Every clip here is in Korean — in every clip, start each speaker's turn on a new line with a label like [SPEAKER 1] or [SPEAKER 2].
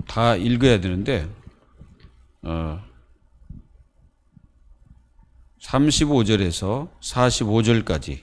[SPEAKER 1] 다 읽어야 되는데 35절에서 45절까지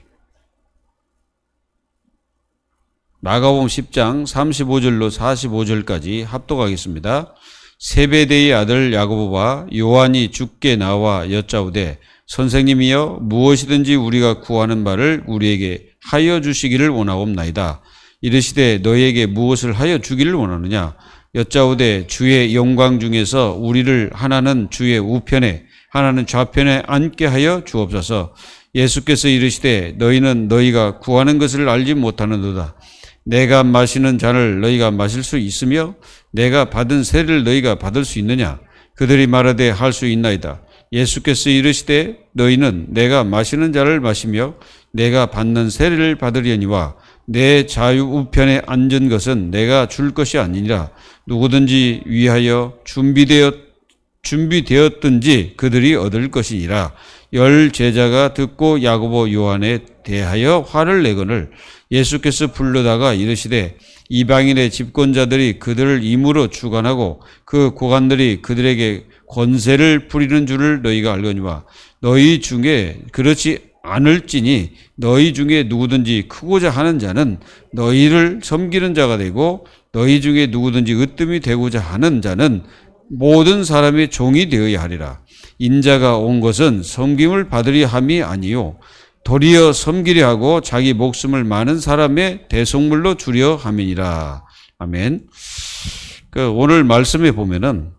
[SPEAKER 1] 마가복음 10장 35절로 45절까지 합독하겠습니다. 세베대의 아들 야고보와 요한이 주께 나와 여짜오되 선생님이여 무엇이든지 우리가 구하는 바를 우리에게 하여 주시기를 원하옵나이다. 이르시되 너희에게 무엇을 하여 주기를 원하느냐? 여짜오되 주의 영광 중에서 우리를 하나는 주의 우편에 하나는 좌편에 앉게 하여 주옵소서. 예수께서 이르시되 너희는 너희가 구하는 것을 알지 못하는도다. 내가 마시는 잔을 너희가 마실 수 있으며 내가 받은 세를 너희가 받을 수 있느냐? 그들이 말하되 할 수 있나이다. 예수께서 이르시되 너희는 내가 마시는 잔을 마시며 내가 받는 세를 받으려니와 내 자유 우편에 앉은 것은 내가 줄 것이 아니니라. 누구든지 위하여 준비되었든지 그들이 얻을 것이니라. 열 제자가 듣고 야고보 요한에 대하여 화를 내거늘 예수께서 불러다가 이르시되 이방인의 집권자들이 그들을 임으로 주관하고 그 고관들이 그들에게 권세를 부리는 줄을 너희가 알거니와 너희 중에 그렇지 않을지니 너희 중에 누구든지 크고자 하는 자는 너희를 섬기는 자가 되고 너희 중에 누구든지 으뜸이 되고자 하는 자는 모든 사람의 종이 되어야 하리라. 인자가 온 것은 섬김을 받으려 함이 아니요 도리어 섬기려 하고 자기 목숨을 많은 사람의 대속물로 주려 함이니라. 아멘. 오늘 말씀에 보면은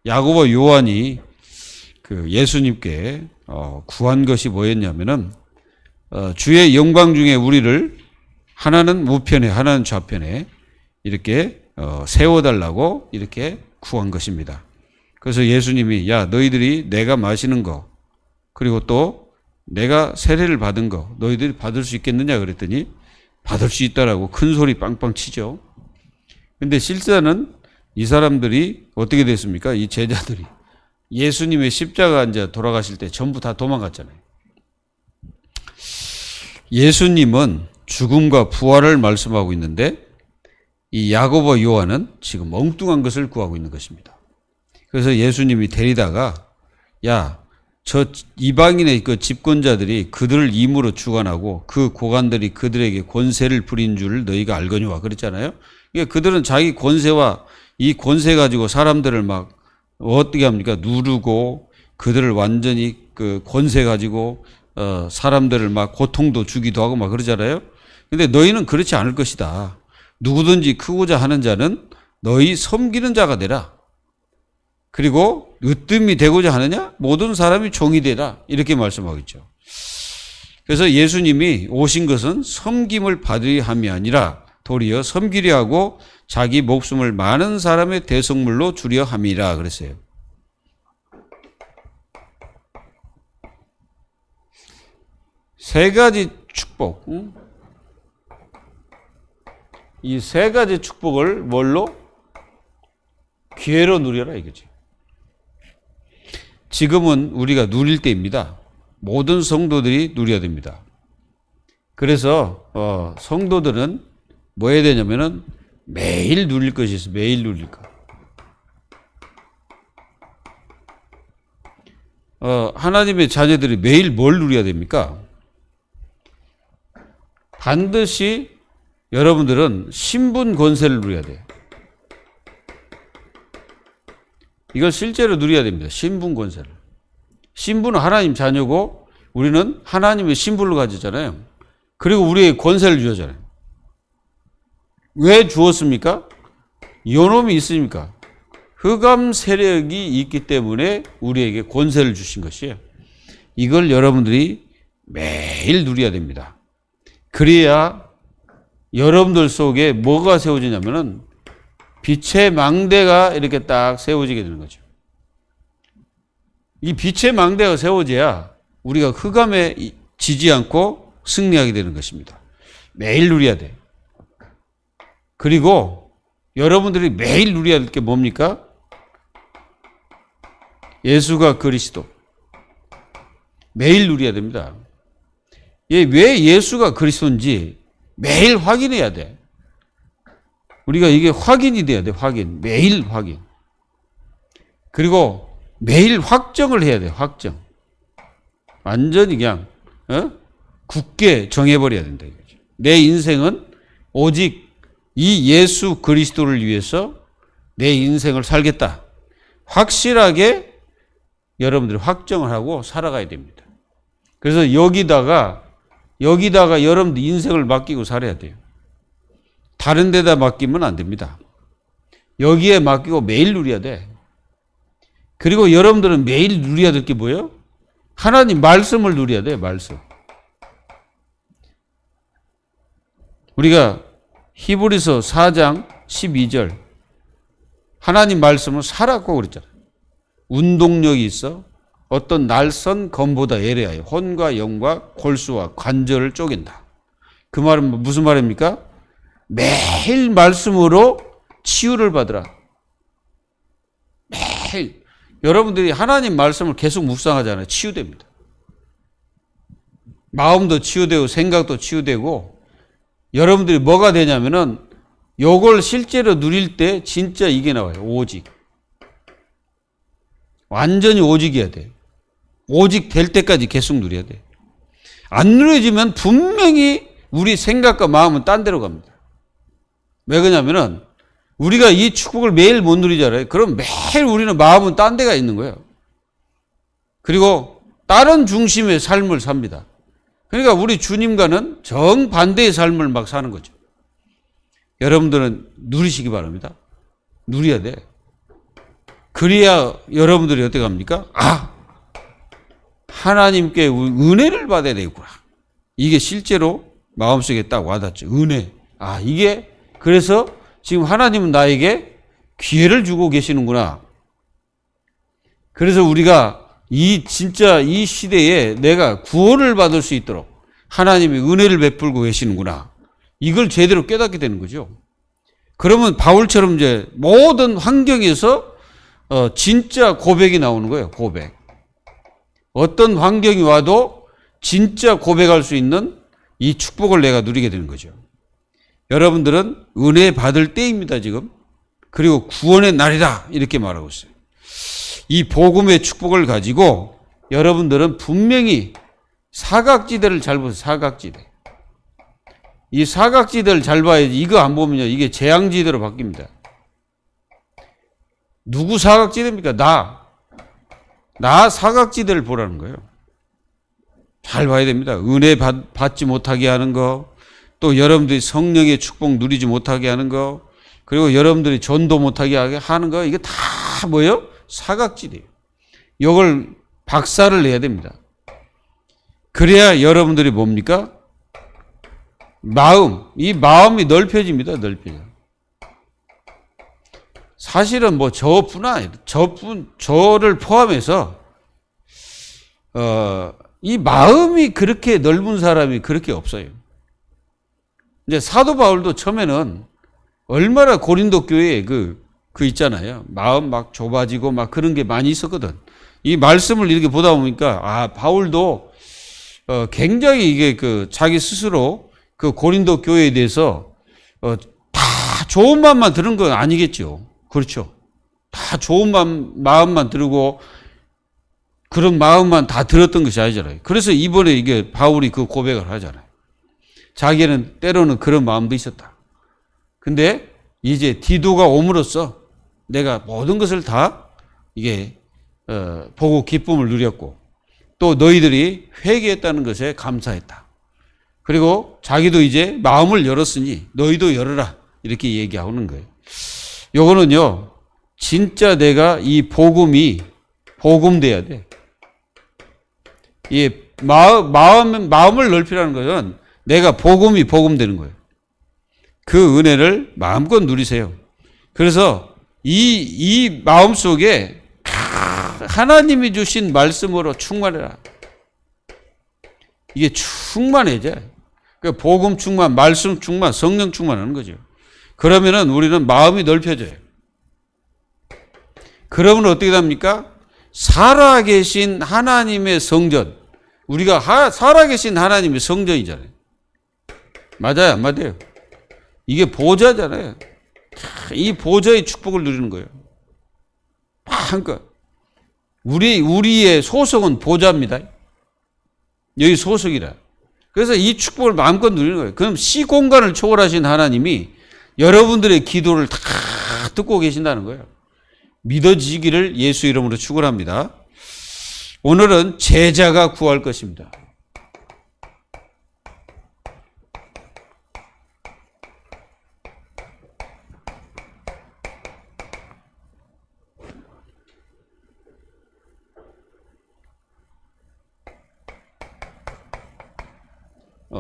[SPEAKER 1] 야고보 요한이 예수님께 구한 것이 뭐였냐면은 주의 영광 중에 우리를 하나는 우편에 하나는 좌편에 이렇게 세워달라고 이렇게 구한 것입니다. 그래서 예수님이 야 너희들이 내가 마시는 거 그리고 또 내가 세례를 받은 거 너희들이 받을 수 있겠느냐 그랬더니 받을 수 있다라고 큰 소리 빵빵 치죠. 근데 실제는 이 사람들이 어떻게 됐습니까? 이 제자들이 예수님의 십자가 이제 돌아가실 때 전부 다 도망갔잖아요. 예수님은 죽음과 부활을 말씀하고 있는데 이 야고보 요한은 지금 엉뚱한 것을 구하고 있는 것입니다. 그래서 예수님이 데리다가 야, 저 이방인의 그 집권자들이 그들을 임으로 주관하고 그 고관들이 그들에게 권세를 부린 줄을 너희가 알거니와 그랬잖아요. 그러니까 그들은 자기 권세와 이 권세 가지고 사람들을 막 어떻게 합니까? 누르고 그들을 완전히 그 권세 가지고 사람들을 막 고통도 주기도 하고 막 그러잖아요. 근데 너희는 그렇지 않을 것이다. 누구든지 크고자 하는 자는 너희 섬기는 자가 되라. 그리고 으뜸이 되고자 하느냐? 모든 사람이 종이 되라. 이렇게 말씀하고 있죠. 그래서 예수님이 오신 것은 섬김을 받으려 함이 아니라 도리어 섬기려 하고 자기 목숨을 많은 사람의 대속물로 주려 함이라 그랬어요. 세 가지 축복. 이 세 가지 축복을 뭘로? 기회로 누려라 이거지. 지금은 우리가 누릴 때입니다. 모든 성도들이 누려야 됩니다. 그래서 성도들은 뭐 해야 되냐면은 매일 누릴 것이 있어. 매일 누릴 것. 하나님의 자녀들이 매일 뭘 누려야 됩니까? 반드시 여러분들은 신분 권세를 누려야 돼요. 이걸 실제로 누려야 됩니다. 신분 권세를. 신분은 하나님 자녀고 우리는 하나님의 신분을 가지잖아요. 그리고 우리의 권세를 주었잖아요. 왜 주었습니까? 요놈이 있으니까. 흑암 세력이 있기 때문에 우리에게 권세를 주신 것이에요. 이걸 여러분들이 매일 누려야 됩니다. 그래야 여러분들 속에 뭐가 세워지냐면은 빛의 망대가 이렇게 딱 세워지게 되는 거죠. 이 빛의 망대가 세워져야 우리가 흑암에 지지 않고 승리하게 되는 것입니다. 매일 누려야 돼. 그리고 여러분들이 매일 누려야 될 게 뭡니까? 예수가 그리스도. 매일 누려야 됩니다. 왜 예수가 그리스도인지 매일 확인해야 돼. 우리가 이게 확인이 돼야 돼. 확인. 매일 확인. 그리고 매일 확정을 해야 돼. 확정. 완전히 그냥 굳게 정해버려야 된다. 이거죠. 내 인생은 오직 이 예수 그리스도를 위해서 내 인생을 살겠다. 확실하게 여러분들이 확정을 하고 살아가야 됩니다. 그래서 여기다가 여러분들 인생을 맡기고 살아야 돼요. 다른 데다 맡기면 안 됩니다. 여기에 맡기고 매일 누려야 돼. 그리고 여러분들은 매일 누려야 될 게 뭐예요? 하나님 말씀을 누려야 돼. 말씀. 우리가 히브리서 4장 12절 하나님 말씀을 사라고 그랬잖아요. 운동력이 있어 어떤 날선 검보다 예리하여 혼과 영과 골수와 관절을 쪼갠다. 그 말은 무슨 말입니까? 매일 말씀으로 치유를 받으라. 매일. 여러분들이 하나님 말씀을 계속 묵상하잖아요. 치유됩니다. 마음도 치유되고 생각도 치유되고 여러분들이 뭐가 되냐면은 요걸 실제로 누릴 때 진짜 이게 나와요. 오직. 완전히 오직이어야 돼. 오직 될 때까지 계속 누려야 돼. 안 누려지면 분명히 우리 생각과 마음은 딴 데로 갑니다. 왜 그러냐면은 우리가 이 축복을 매일 못 누리잖아요. 그럼 매일 우리는 마음은 딴 데가 있는 거예요. 그리고 다른 중심의 삶을 삽니다. 그러니까 우리 주님과는 정반대의 삶을 막 사는 거죠. 여러분들은 누리시기 바랍니다. 누려야 돼. 그래야 여러분들이 어떻게 합니까? 하나님께 은혜를 받아야 되겠구나. 이게 실제로 마음속에 딱 와닿죠. 은혜. 이게 그래서 지금 하나님은 나에게 기회를 주고 계시는구나. 그래서 우리가 진짜 이 시대에 내가 구원을 받을 수 있도록 하나님이 은혜를 베풀고 계시는구나. 이걸 제대로 깨닫게 되는 거죠. 그러면 바울처럼 이제 모든 환경에서 진짜 고백이 나오는 거예요. 고백. 어떤 환경이 와도 진짜 고백할 수 있는 이 축복을 내가 누리게 되는 거죠. 여러분들은 은혜 받을 때입니다, 지금. 그리고 구원의 날이다. 이렇게 말하고 있어요. 이 복음의 축복을 가지고 여러분들은 분명히 사각지대를 잘 보세요. 사각지대. 이 사각지대를 잘 봐야지. 이거 안 보면요. 이게 재앙지대로 바뀝니다. 누구 사각지대입니까? 나 사각지대를 보라는 거예요. 잘 봐야 됩니다. 은혜 받지 못하게 하는 거, 또 여러분들이 성령의 축복 누리지 못하게 하는 거, 그리고 여러분들이 전도 못하게 하는 거, 이게 다 뭐예요? 사각지대예요. 이걸 박살을 내야 됩니다. 그래야 여러분들이 뭡니까? 이 마음이 넓혀집니다. 넓혀져. 사실은 뭐 저뿐 아니에요. 저를 포함해서 이 마음이 그렇게 넓은 사람이 그렇게 없어요. 이제 사도 바울도 처음에는 얼마나 고린도 교회에 그 있잖아요. 마음 막 좁아지고 막 그런 게 많이 있었거든. 이 말씀을 이렇게 보다 보니까 바울도 굉장히 이게 자기 스스로 그 고린도 교회에 대해서 다 좋은 마음만 들은 건 아니겠죠. 그렇죠. 다 좋은 마음만 들고 그런 마음만 다 들었던 것이 아니잖아요. 그래서 이번에 이게 바울이 그 고백을 하잖아요. 자기는 때로는 그런 마음도 있었다. 근데 이제 디도가 옴으로써 내가 모든 것을 다 이게 보고 기쁨을 누렸고 또 너희들이 회개했다는 것에 감사했다. 그리고 자기도 이제 마음을 열었으니 너희도 열어라. 이렇게 얘기하는 거예요. 요거는요, 진짜 내가 이 복음이 복음돼야 돼. 이 마음을 넓히라는 것은 내가 복음이 복음되는 거예요. 그 은혜를 마음껏 누리세요. 그래서 이 마음 속에 하나님이 주신 말씀으로 충만해라. 이게 충만해져. 그 복음 충만, 말씀 충만, 성령 충만하는 거죠. 그러면은 우리는 마음이 넓혀져요. 그러면 어떻게 됩니까? 살아계신 하나님의 성전. 우리가 살아계신 하나님의 성전이잖아요. 맞아요, 안 맞아요? 이게 보좌잖아요. 이 보좌의 축복을 누리는 거예요. 한껏. 우리의 소속은 보좌입니다. 여기 소속이라. 그래서 이 축복을 마음껏 누리는 거예요. 그럼 시공간을 초월하신 하나님이 여러분들의 기도를 다 듣고 계신다는 거예요. 믿어지기를 예수 이름으로 축원합니다. 오늘은 제자가 구할 것입니다.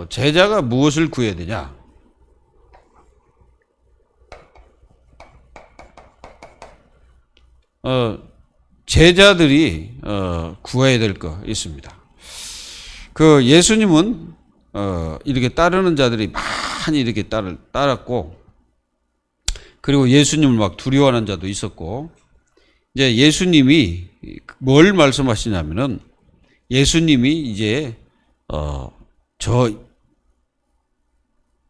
[SPEAKER 1] 제자가 무엇을 구해야 되냐? 제자들이 구해야 될 거 있습니다. 그 예수님은 이렇게 따르는 자들이 많이 이렇게 따랐고, 그리고 예수님을 막 두려워하는 자도 있었고, 이제 예수님이 뭘 말씀하시냐면은 예수님이 이제 저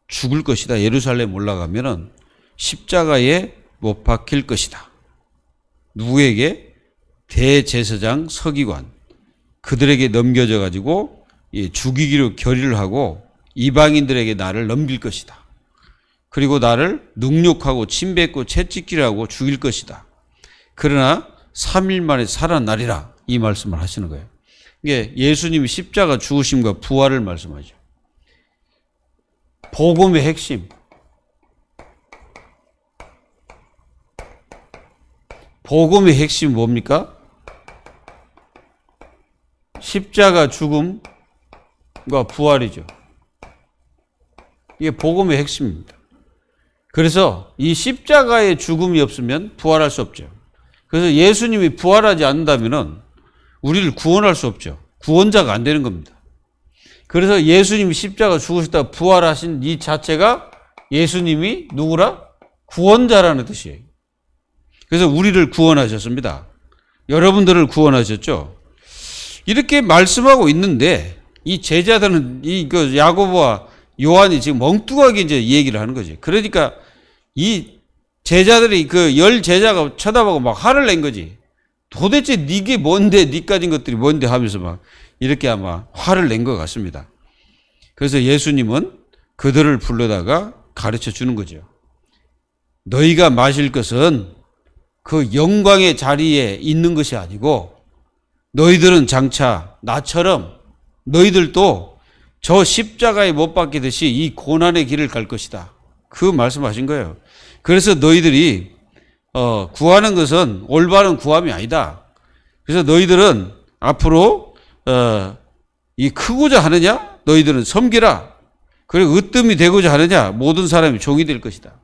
[SPEAKER 1] 죽을 것이다. 예루살렘 올라가면은 십자가에 못 박힐 것이다. 누구에게? 대제사장 서기관 그들에게 넘겨져 가지고 죽이기로 결의를 하고 이방인들에게 나를 넘길 것이다. 그리고 나를 능욕하고 침뱉고 채찍질을 하고 죽일 것이다. 그러나 3일 만에 살아나리라. 이 말씀을 하시는 거예요. 이게 예수님이 십자가 죽으심과 부활을 말씀하죠. 복음의 핵심. 복음의 핵심이 뭡니까? 십자가 죽음과 부활이죠. 이게 복음의 핵심입니다. 그래서 이 십자가의 죽음이 없으면 부활할 수 없죠. 그래서 예수님이 부활하지 않는다면 우리를 구원할 수 없죠. 구원자가 안 되는 겁니다. 그래서 예수님이 십자가 죽으셨다 부활하신 이 자체가 예수님이 누구라? 구원자라는 뜻이에요. 그래서 우리를 구원하셨습니다. 여러분들을 구원하셨죠. 이렇게 말씀하고 있는데 이 제자들은 그 야고보와 요한이 지금 멍뚱하게 이제 얘기를 하는 거지. 그러니까 이 제자들이 그 열 제자가 쳐다보고 막 화를 낸 거지. 도대체 니게 뭔데, 니 가진 것들이 뭔데 하면서 막 이렇게 아마 화를 낸 것 같습니다. 그래서 예수님은 그들을 불러다가 가르쳐 주는 거죠. 너희가 마실 것은 그 영광의 자리에 있는 것이 아니고 너희들은 장차 나처럼 너희들도 저 십자가에 못 박히듯이 이 고난의 길을 갈 것이다. 그 말씀하신 거예요. 그래서 너희들이 구하는 것은 올바른 구함이 아니다. 그래서 너희들은 앞으로 이 크고자 하느냐? 너희들은 섬기라. 그리고 으뜸이 되고자 하느냐? 모든 사람이 종이 될 것이다.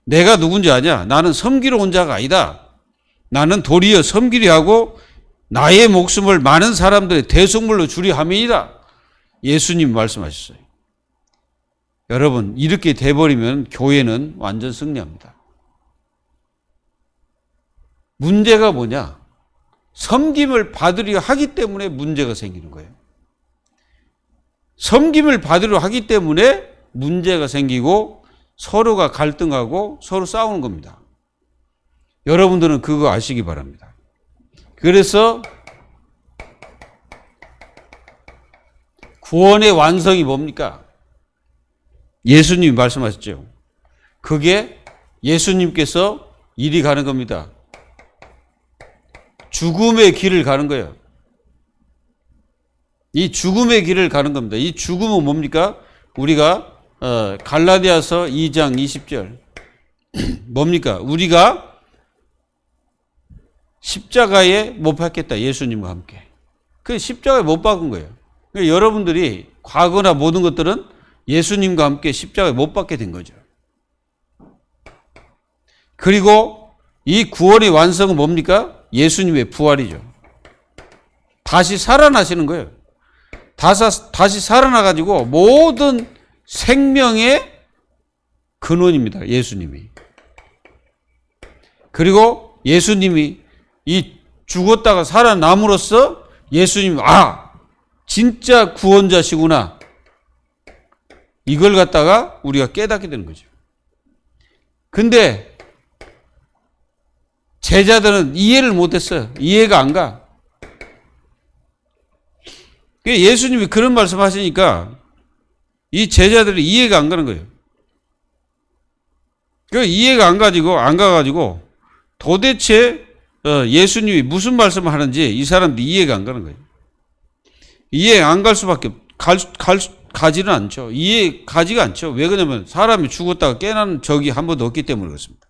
[SPEAKER 1] 내가 누군지 아냐? 나는 섬기러 온 자가 아니다. 나는 도리어 섬기려 하고 나의 목숨을 많은 사람들의 대속물로 주려 함이니라. 예수님 말씀하셨어요. 여러분, 이렇게 돼버리면 교회는 완전 승리합니다. 문제가 뭐냐? 섬김을 받으려 하기 때문에 문제가 생기는 거예요. 섬김을 받으려 하기 때문에 문제가 생기고 서로가 갈등하고 서로 싸우는 겁니다. 여러분들은 그거 아시기 바랍니다. 그래서 구원의 완성이 뭡니까? 예수님이 말씀하셨죠. 그게 예수님께서 이리 가는 겁니다. 죽음의 길을 가는 거예요. 이 죽음의 길을 가는 겁니다. 이 죽음은 뭡니까? 우리가 갈라디아서 2장 20절 뭡니까? 우리가 십자가에 못 박겠다. 예수님과 함께. 그 십자가에 못 박은 거예요. 그러니까 여러분들이 과거나 모든 것들은 예수님과 함께 십자가에 못 박게 된 거죠. 그리고 이 구원의 완성은 뭡니까? 예수님의 부활이죠. 다시 살아나시는 거예요. 다시 살아나가지고 모든 생명의 근원입니다. 예수님이. 그리고 예수님이 이 죽었다가 살아남으로써 예수님이 진짜 구원자시구나. 이걸 갖다가 우리가 깨닫게 되는 거죠. 근데 제자들은 이해를 못했어요. 이해가 안 가. 예수님이 그런 말씀 하시니까 이 제자들이 이해가 안 가는 거예요. 그 이해가 안 가가지고 도대체 예수님이 무슨 말씀을 하는지 이 사람들이 이해가 안 가는 거예요. 이해 안 갈 수밖에 가지는 않죠. 이해 가지가 않죠. 왜 그러냐면 사람이 죽었다가 깨어나는 적이 한 번도 없기 때문에 그렇습니다.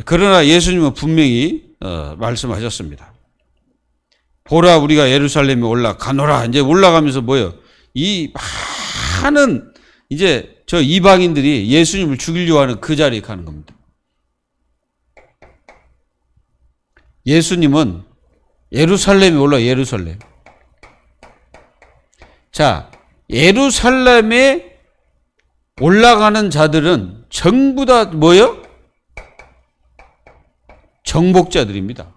[SPEAKER 1] 그러나 예수님은 분명히 말씀하셨습니다. 보라 우리가 예루살렘에 올라가노라. 이제 올라가면서 뭐예요? 이 많은 이제 저 이방인들이 예수님을 죽이려고 하는 그 자리에 가는 겁니다. 예수님은 예루살렘에 예루살렘. 자, 예루살렘에 올라가는 자들은 전부 다 뭐예요? 정복자들입니다.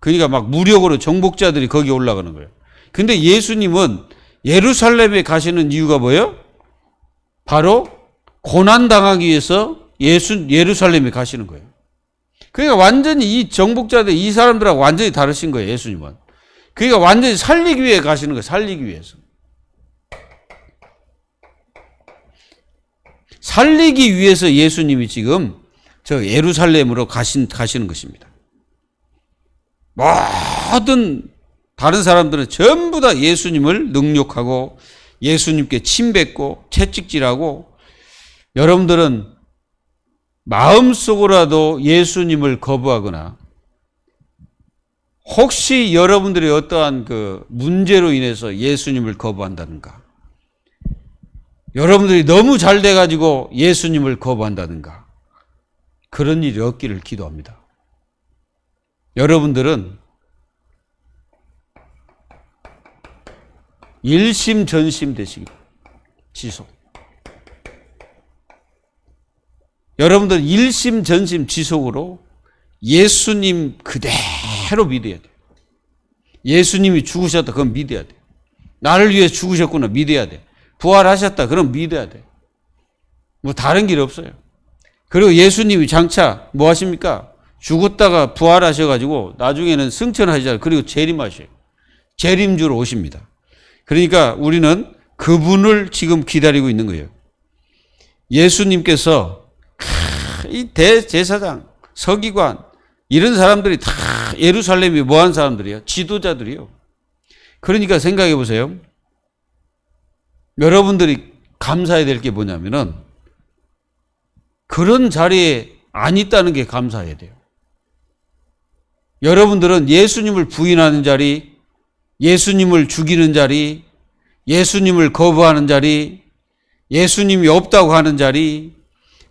[SPEAKER 1] 그러니까 막 무력으로 정복자들이 거기 올라가는 거예요. 근데 예수님은 예루살렘에 가시는 이유가 뭐예요? 바로 고난당하기 위해서 예루살렘에 가시는 거예요. 그러니까 완전히 이 정복자들, 이 사람들하고 완전히 다르신 거예요, 예수님은. 그러니까 완전히 살리기 위해 가시는 거예요, 살리기 위해서. 살리기 위해서 예수님이 지금 저 예루살렘으로 가시는 것입니다. 모든 다른 사람들은 전부 다 예수님을 능욕하고 예수님께 침뱉고 채찍질하고 여러분들은 마음속으로라도 예수님을 거부하거나 혹시 여러분들의 어떠한 그 문제로 인해서 예수님을 거부한다든가 여러분들이 너무 잘 돼가지고 예수님을 거부한다든가 그런 일이 없기를 기도합니다. 여러분들은 일심전심 되시기 지속. 여러분들 일심전심 지속으로 예수님 그대로 믿어야 돼요. 예수님이 죽으셨다 그건 믿어야 돼요. 나를 위해 죽으셨구나 믿어야 돼. 부활하셨다 그럼 믿어야 돼. 뭐 다른 길 없어요. 그리고 예수님이 장차 뭐 하십니까? 죽었다가 부활하셔가지고 나중에는 승천하시잖아요. 그리고 재림하셔요. 재림주로 오십니다. 그러니까 우리는 그분을 지금 기다리고 있는 거예요. 예수님께서 이 대제사장, 서기관 이런 사람들이 다 예루살렘에 뭐한 사람들이에요? 지도자들이요. 그러니까 생각해 보세요. 여러분들이 감사해야 될 게 뭐냐면은 그런 자리에 안 있다는 게 감사해야 돼요. 여러분들은 예수님을 부인하는 자리, 예수님을 죽이는 자리, 예수님을 거부하는 자리, 예수님이 없다고 하는 자리,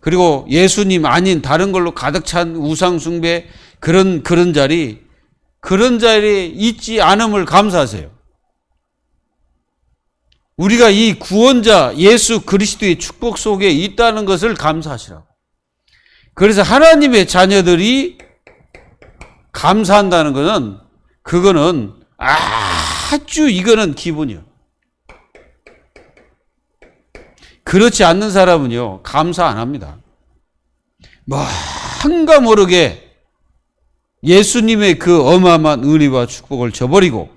[SPEAKER 1] 그리고 예수님 아닌 다른 걸로 가득 찬 우상숭배 그런 자리, 그런 자리에 있지 않음을 감사하세요. 우리가 이 구원자 예수 그리스도의 축복 속에 있다는 것을 감사하시라고. 그래서 하나님의 자녀들이 감사한다는 것은 그거는 아주 이거는 기본이요. 그렇지 않는 사람은요 감사 안 합니다. 뭔가 모르게 예수님의 그 어마어마한 은혜와 축복을 저버리고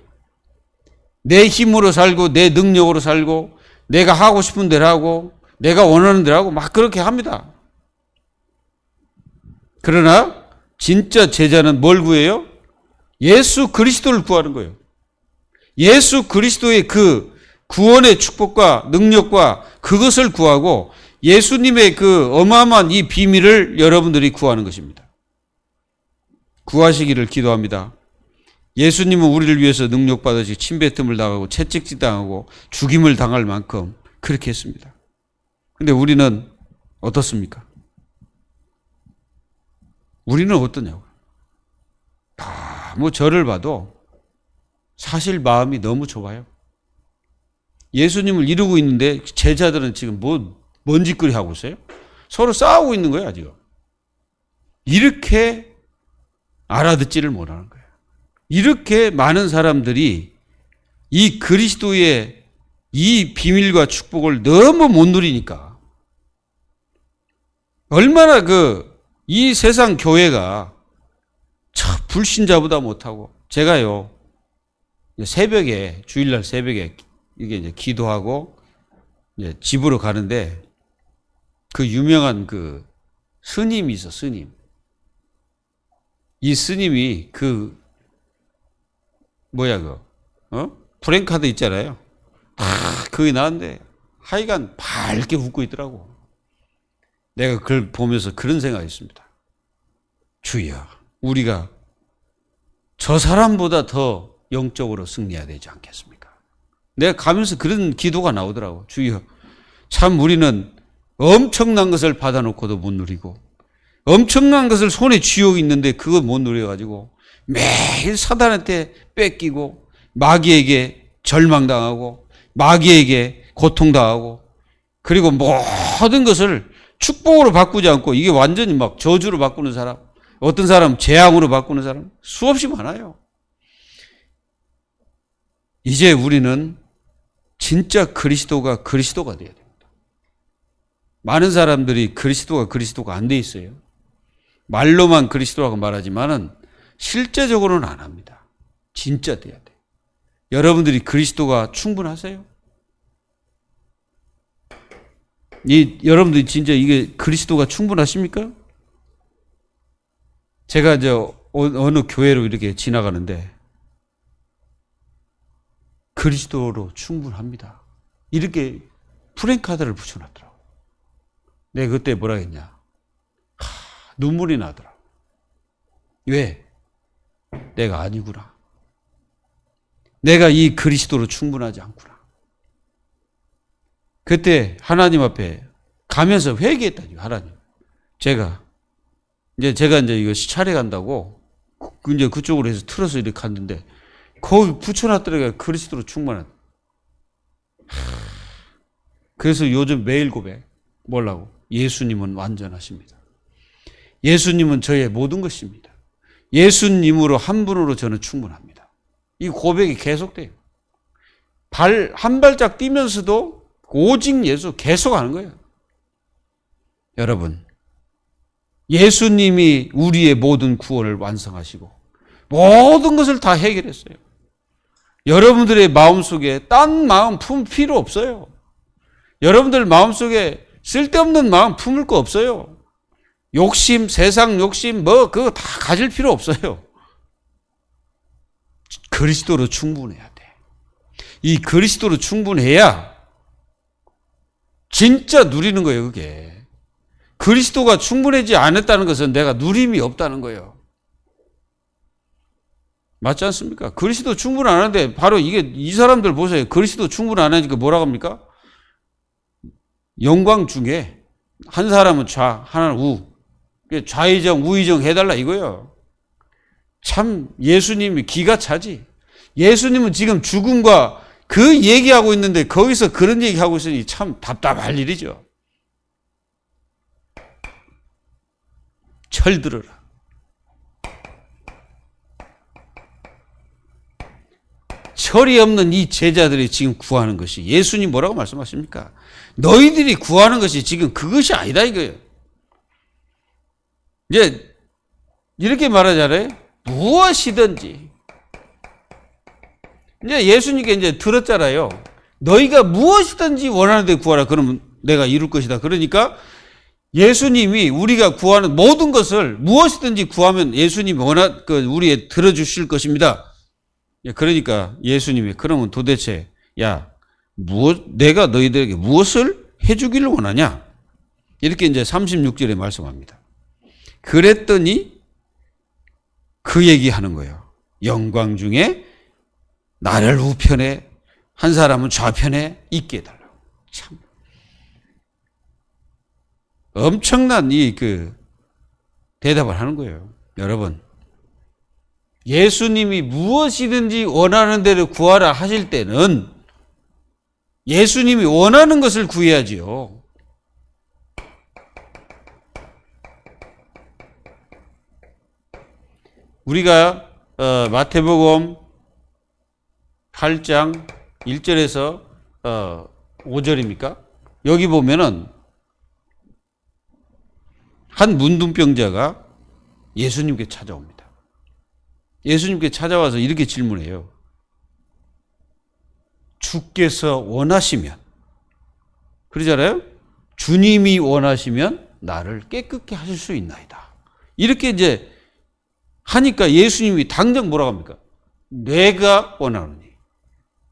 [SPEAKER 1] 내 힘으로 살고 내 능력으로 살고 내가 하고 싶은 대로 하고 내가 원하는 대로 하고 막 그렇게 합니다. 그러나 진짜 제자는 뭘 구해요? 예수 그리스도를 구하는 거예요. 예수 그리스도의 그 구원의 축복과 능력과 그것을 구하고 예수님의 그 어마어마한 이 비밀을 여러분들이 구하는 것입니다. 구하시기를 기도합니다. 예수님은 우리를 위해서 능력받으시 침뱉음을 당하고 채찍질 당하고 죽임을 당할 만큼 그렇게 했습니다. 그런데 우리는 어떻습니까? 우리는 어떠냐고요? 뭐 저를 봐도 사실 마음이 너무 좁아요. 예수님을 이루고 있는데 제자들은 지금 뭔 짓거리 하고 있어요? 서로 싸우고 있는 거예요, 지금. 이렇게 알아듣지를 못하는 거예요. 이렇게 많은 사람들이 이 그리스도의 이 비밀과 축복을 너무 못 누리니까 얼마나 이 세상 교회가 참 불신자보다 못하고, 제가요 새벽에, 주일날 새벽에 이게 이제 기도하고 이제 집으로 가는데, 그 유명한 그 스님이 있어, 스님. 이 스님이 그 프랭카드 있잖아요. 그게 나왔는데 하여간 밝게 웃고 있더라고. 내가 그걸 보면서 그런 생각이 있습니다. 주여, 우리가 저 사람보다 더 영적으로 승리해야 되지 않겠습니까? 내가 가면서 그런 기도가 나오더라고. 주여, 참 우리는 엄청난 것을 받아놓고도 못 누리고, 엄청난 것을 손에 쥐고 있는데 그거 못 누려가지고 매일 사단한테 뺏기고, 마귀에게 절망당하고, 마귀에게 고통당하고, 그리고 모든 것을 축복으로 바꾸지 않고 이게 완전히 막 저주로 바꾸는 사람, 어떤 사람은 재앙으로 바꾸는 사람 수없이 많아요. 이제 우리는 진짜 그리스도가 돼야 됩니다. 많은 사람들이 그리스도가 안 돼 있어요. 말로만 그리스도라고 말하지만은 실제적으로는 안 합니다. 진짜 돼야 돼. 여러분들이 그리스도가 충분하세요? 여러분들이 진짜 이게 그리스도가 충분하십니까? 제가 이제 어느 교회로 이렇게 지나가는데 그리스도로 충분합니다. 이렇게 프랭카드를 붙여놨더라고. 내가 그때 뭐라 했냐? 눈물이 나더라. 왜? 내가 아니구나. 내가 이 그리스도로 충분하지 않구나. 그때 하나님 앞에 가면서 회개했다니, 하나님. 제가 이제 이거 시찰해 간다고 이제 그쪽으로 해서 틀어서 이렇게 갔는데 거기 붙여놨더라고요. 그리스도로 충만하다. 그래서 요즘 매일 고백. 뭐라고? 예수님은 완전하십니다. 예수님은 저의 모든 것입니다. 예수님으로 한 분으로 저는 충분합니다. 이 고백이 계속돼요. 한 발짝 뛰면서도 오직 예수 계속 하는 거예요. 여러분, 예수님이 우리의 모든 구원을 완성하시고 모든 것을 다 해결했어요. 여러분들의 마음속에 딴 마음 품을 필요 없어요. 여러분들 마음속에 쓸데없는 마음 품을 거 없어요. 욕심, 세상 욕심 그거 다 가질 필요 없어요. 그리스도로 충분해야 돼. 이 그리스도로 충분해야 진짜 누리는 거예요, 그게. 그리스도가 충분하지 않았다는 것은 내가 누림이 없다는 거예요. 맞지 않습니까? 그리스도 충분 안 하는데 바로 이 사람들 보세요. 그리스도 충분 안 하니까 뭐라고 합니까? 영광 중에 한 사람은 좌, 하나는 우. 좌의정, 우의정 해달라 이거예요. 참 예수님이 기가 차지. 예수님은 지금 죽음과 그 얘기하고 있는데 거기서 그런 얘기하고 있으니 참 답답할 일이죠. 철들어라. 철이 없는 이 제자들이 지금 구하는 것이, 예수님 뭐라고 말씀하십니까? 너희들이 구하는 것이 지금 그것이 아니다 이거예요. 이제 이렇게 말하잖아요. 무엇이든지. 이제 예수님께 이제 들었잖아요. 너희가 무엇이든지 원하는 데 구하라. 그러면 내가 이룰 것이다. 그러니까 예수님이 우리가 구하는 모든 것을 무엇이든지 구하면 예수님이 우리의 들어주실 것입니다. 그러니까 예수님이 그러면 도대체 내가 너희들에게 무엇을 해주기를 원하냐? 이렇게 이제 36절에 말씀합니다. 그랬더니 그 얘기하는 거예요. 영광 중에 나를 우편에 한 사람은 좌편에 있게 해달라고. 참 엄청난 대답을 하는 거예요. 여러분, 예수님이 무엇이든지 원하는 대로 구하라 하실 때는 예수님이 원하는 것을 구해야지요. 우리가 마태복음 8장 1절에서 5절입니까? 여기 보면은 한 문둥병자가 예수님께 찾아옵니다. 예수님께 찾아와서 이렇게 질문해요. 주께서 원하시면, 그러잖아요. 주님이 원하시면 나를 깨끗게 하실 수 있나이다. 이렇게 이제 하니까 예수님이 당장 뭐라고 합니까? 내가 원하노니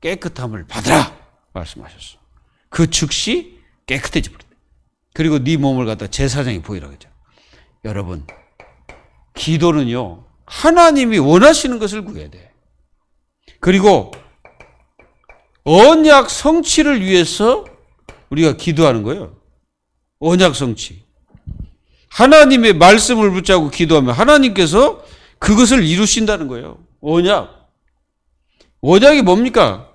[SPEAKER 1] 깨끗함을 받으라 말씀하셨어. 그 즉시 깨끗해져 버렸다. 그리고 네 몸을 갖다 제사장이 보이라고 했죠. 여러분, 기도는요, 하나님이 원하시는 것을 구해야 돼. 그리고 언약 성취를 위해서 우리가 기도하는 거예요. 언약 성취. 하나님의 말씀을 붙잡고 기도하면 하나님께서 그것을 이루신다는 거예요. 언약. 언약이 뭡니까?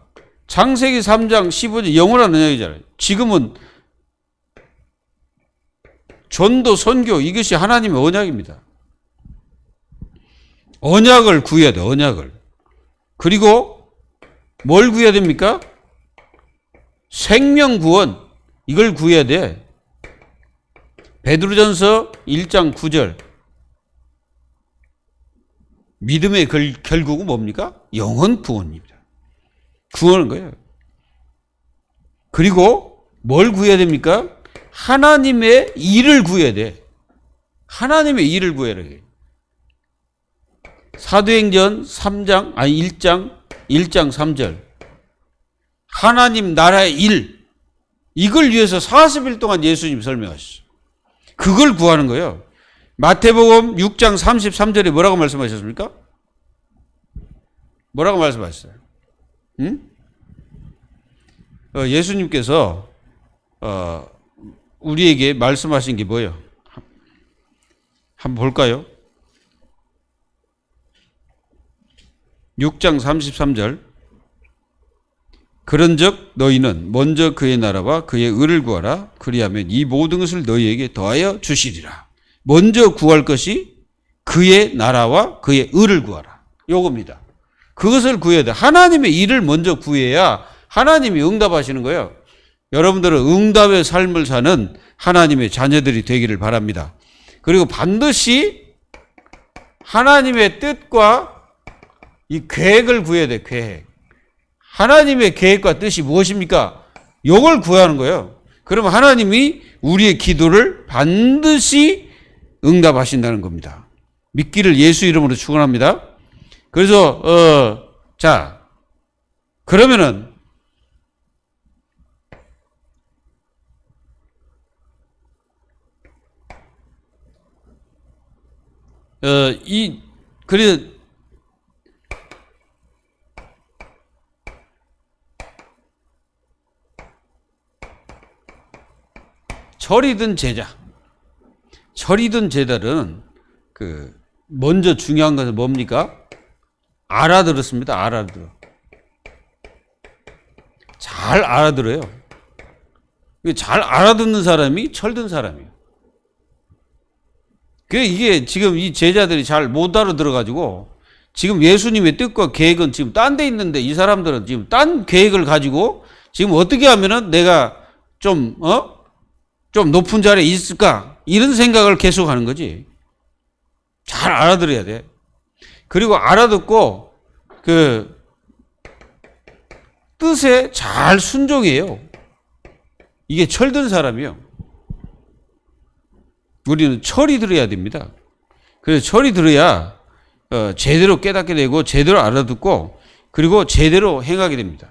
[SPEAKER 1] 창세기 3장 15절 영원한 언약이잖아요. 지금은 전도, 선교, 이것이 하나님의 언약입니다. 언약을 구해야 돼, 언약을. 그리고 뭘 구해야 됩니까? 생명 구원. 이걸 구해야 돼. 베드로전서 1장 9절. 믿음의 결국은 뭡니까? 영혼 구원입니다. 구원은 거예요. 그리고 뭘 구해야 됩니까? 하나님의 일을 구해야 돼. 하나님의 일을 구해야 돼. 사도행전 1장 3절. 하나님 나라의 일. 이걸 위해서 40일 동안 예수님이 설명하셨어요. 그걸 구하는 거예요. 마태복음 6장 33절에 뭐라고 말씀하셨습니까? 뭐라고 말씀하셨어요? 응? 예수님께서 우리에게 말씀하신 게 뭐예요? 한번 볼까요? 6장 33절. 그런즉 너희는 먼저 그의 나라와 그의 의를 구하라. 그리하면 이 모든 것을 너희에게 더하여 주시리라. 먼저 구할 것이 그의 나라와 그의 의를 구하라. 요겁니다. 그것을 구해야 돼. 하나님의 일을 먼저 구해야 하나님이 응답하시는 거예요. 여러분들은 응답의 삶을 사는 하나님의 자녀들이 되기를 바랍니다. 그리고 반드시 하나님의 뜻과 이 계획을 구해야 돼, 계획. 하나님의 계획과 뜻이 무엇입니까? 이걸 구하는 거예요. 그러면 하나님이 우리의 기도를 반드시 응답하신다는 겁니다. 믿기를 예수 이름으로 축원합니다. 그래서 자, 그러면은 그래서 철이든 제자들은 먼저 중요한 것은 뭡니까? 알아들었습니다. 잘 알아들어요. 잘 알아듣는 사람이 철든 사람이에요. 이게 지금 이 제자들이 잘 못 알아들어가지고 지금 예수님의 뜻과 계획은 지금 딴 데 있는데 이 사람들은 지금 딴 계획을 가지고 지금 어떻게 하면은 내가 좀 높은 자리에 있을까? 이런 생각을 계속 하는 거지. 잘 알아들어야 돼. 그리고 알아듣고 뜻에 잘 순종해요. 이게 철든 사람이요. 우리는 철이 들어야 됩니다. 그래서 철이 들어야 제대로 깨닫게 되고 제대로 알아듣고 그리고 제대로 행하게 됩니다.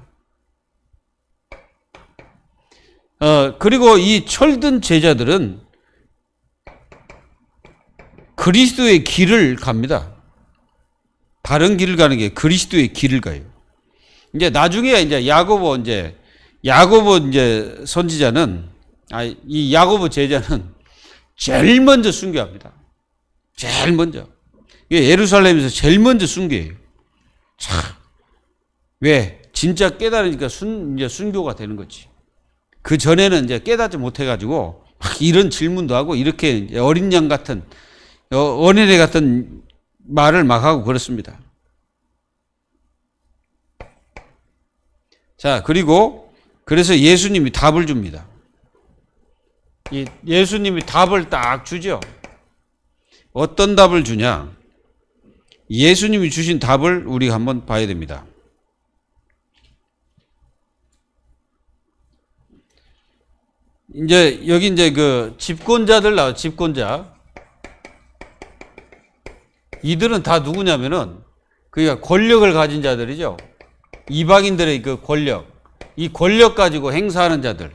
[SPEAKER 1] 그리고 이 철든 제자들은 그리스도의 길을 갑니다. 바른 길을 가는 게 그리스도의 길을 가요. 이제 나중에 이제 야고보 선지자는 이 야고보 제자는 제일 먼저 순교합니다. 제일 먼저. 예루살렘에서 제일 먼저 순교해요. 참. 왜? 진짜 깨달으니까 이제 순교가 되는 거지. 그 전에는 이제 깨닫지 못해가지고 막 이런 질문도 하고 이렇게 어린 양 같은, 어린애 같은 말을 막 하고 그렇습니다. 자, 그리고 그래서 예수님이 답을 줍니다. 예수님이 답을 딱 주죠. 어떤 답을 주냐? 예수님이 주신 답을 우리가 한번 봐야 됩니다. 이제 여기 이제 그 집권자들 나와, 집권자. 이들은 다 누구냐면은 그러니까 권력을 가진 자들이죠. 이방인들의 그 권력, 이 권력 가지고 행사하는 자들.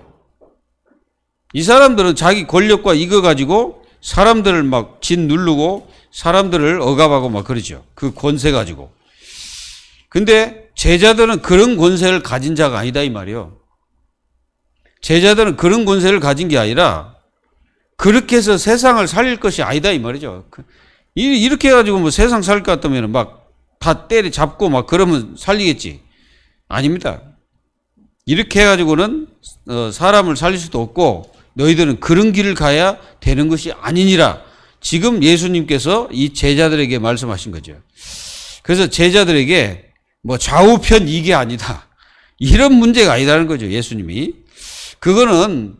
[SPEAKER 1] 이 사람들은 자기 권력과 이거 가지고 사람들을 막 짓누르고 사람들을 억압하고 막 그러죠. 그 권세 가지고. 근데 제자들은 그런 권세를 가진 자가 아니다 이 말이요. 제자들은 그런 권세를 가진 게 아니라 그렇게 해서 세상을 살릴 것이 아니다 이 말이죠. 이렇게 해가지고 뭐 세상 살릴 것 같으면 막 다 때려 잡고 막 그러면 살리겠지. 아닙니다. 이렇게 해가지고는 사람을 살릴 수도 없고 너희들은 그런 길을 가야 되는 것이 아니니라. 지금 예수님께서 이 제자들에게 말씀하신 거죠. 그래서 제자들에게 뭐 좌우편 이게 아니다. 이런 문제가 아니다는 거죠. 예수님이. 그거는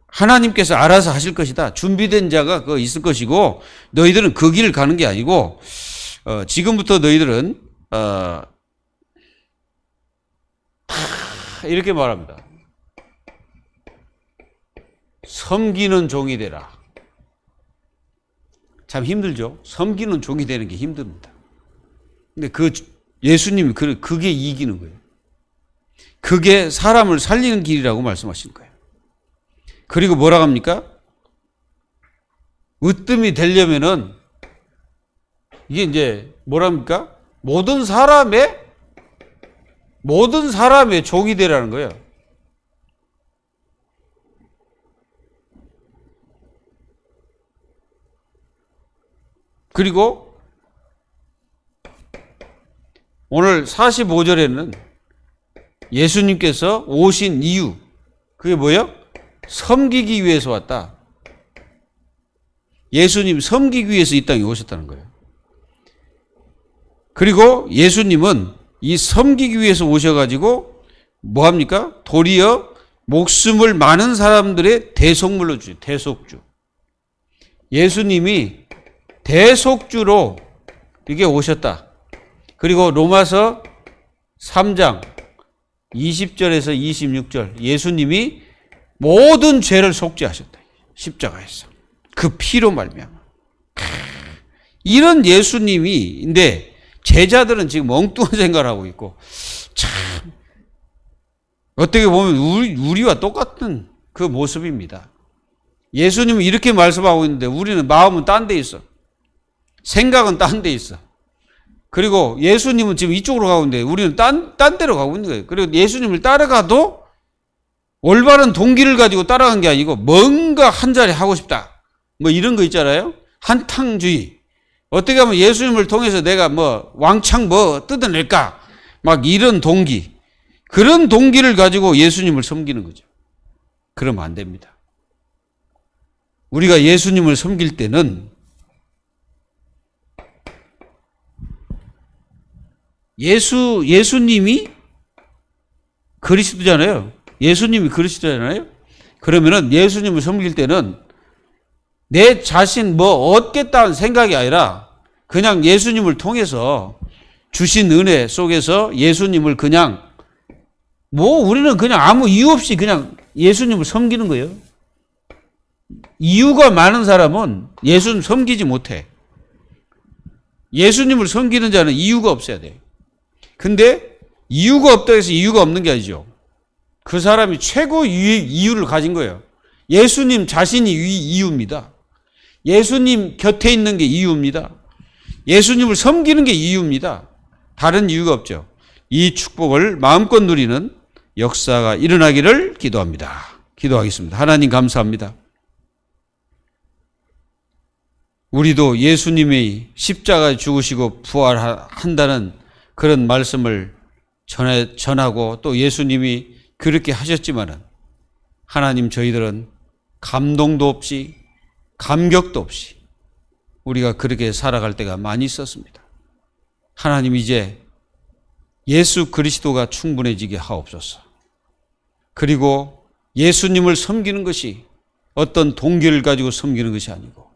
[SPEAKER 1] 하나님께서 알아서 하실 것이다. 준비된 자가 그거 있을 것이고 너희들은 그 길을 가는 게 아니고 지금부터 너희들은 이렇게 말합니다. 섬기는 종이 되라. 참 힘들죠. 섬기는 종이 되는 게 힘듭니다. 근데 예수님이 그게 이기는 거예요. 그게 사람을 살리는 길이라고 말씀하신 거예요. 그리고 뭐라고 합니까? 으뜸이 되려면은 이게 이제 뭐랍니까? 모든 사람의 종이 되라는 거예요. 그리고 오늘 45절에는 예수님께서 오신 이유, 그게 뭐예요? 섬기기 위해서 왔다. 예수님 섬기기 위해서 이 땅에 오셨다는 거예요. 그리고 예수님은 이 섬기기 위해서 오셔가지고 뭐합니까? 도리어 목숨을 많은 사람들의 대속물로 주죠. 대속주. 예수님이 대속주로 이게 오셨다. 그리고 로마서 3장 20절에서 26절 예수님이 모든 죄를 속죄하셨다. 십자가에서. 그 피로 말미암아. 이런 예수님인데 제자들은 지금 엉뚱한 생각을 하고 있고 참 어떻게 보면 우리와 똑같은 그 모습입니다. 예수님은 이렇게 말씀하고 있는데 우리는 마음은 딴 데 있어. 생각은 딴 데 있어. 그리고 예수님은 지금 이쪽으로 가고 있는데 우리는 딴 데로 가고 있는 거예요. 그리고 예수님을 따라가도 올바른 동기를 가지고 따라간 게 아니고 뭔가 한 자리 하고 싶다. 뭐 이런 거 있잖아요. 한탕주의. 어떻게 하면 예수님을 통해서 내가 뭐 왕창 뭐 뜯어낼까. 막 이런 동기. 그런 동기를 가지고 예수님을 섬기는 거죠. 그러면 안 됩니다. 우리가 예수님을 섬길 때는 예수님이 그리스도잖아요. 예수님이 그리스도잖아요. 그러면은 예수님을 섬길 때는 내 자신 뭐 얻겠다는 생각이 아니라 그냥 예수님을 통해서 주신 은혜 속에서 예수님을 그냥 뭐 우리는 그냥 아무 이유 없이 그냥 예수님을 섬기는 거예요. 이유가 많은 사람은 예수님 섬기지 못해. 예수님을 섬기는 자는 이유가 없어야 돼. 근데 이유가 없다고 해서 이유가 없는 게 아니죠. 그 사람이 최고 이유를 가진 거예요. 예수님 자신이 이유입니다. 예수님 곁에 있는 게 이유입니다. 예수님을 섬기는 게 이유입니다. 다른 이유가 없죠. 이 축복을 마음껏 누리는 역사가 일어나기를 기도합니다. 기도하겠습니다. 하나님 감사합니다. 우리도 예수님이 십자가에 죽으시고 부활한다는 그런 말씀을 전하고 또 예수님이 그렇게 하셨지만은 하나님 저희들은 감동도 없이 감격도 없이 우리가 그렇게 살아갈 때가 많이 있었습니다. 하나님 이제 예수 그리스도가 충분해지게 하옵소서. 그리고 예수님을 섬기는 것이 어떤 동기를 가지고 섬기는 것이 아니고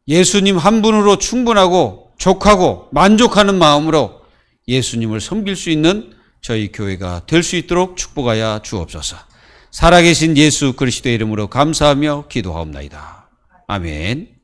[SPEAKER 1] 예수님 한 분으로 충분하고 족하고 만족하는 마음으로 예수님을 섬길 수 있는 저희 교회가 될 수 있도록 축복하여 주옵소서. 살아계신 예수 그리스도의 이름으로 감사하며 기도하옵나이다. 아멘.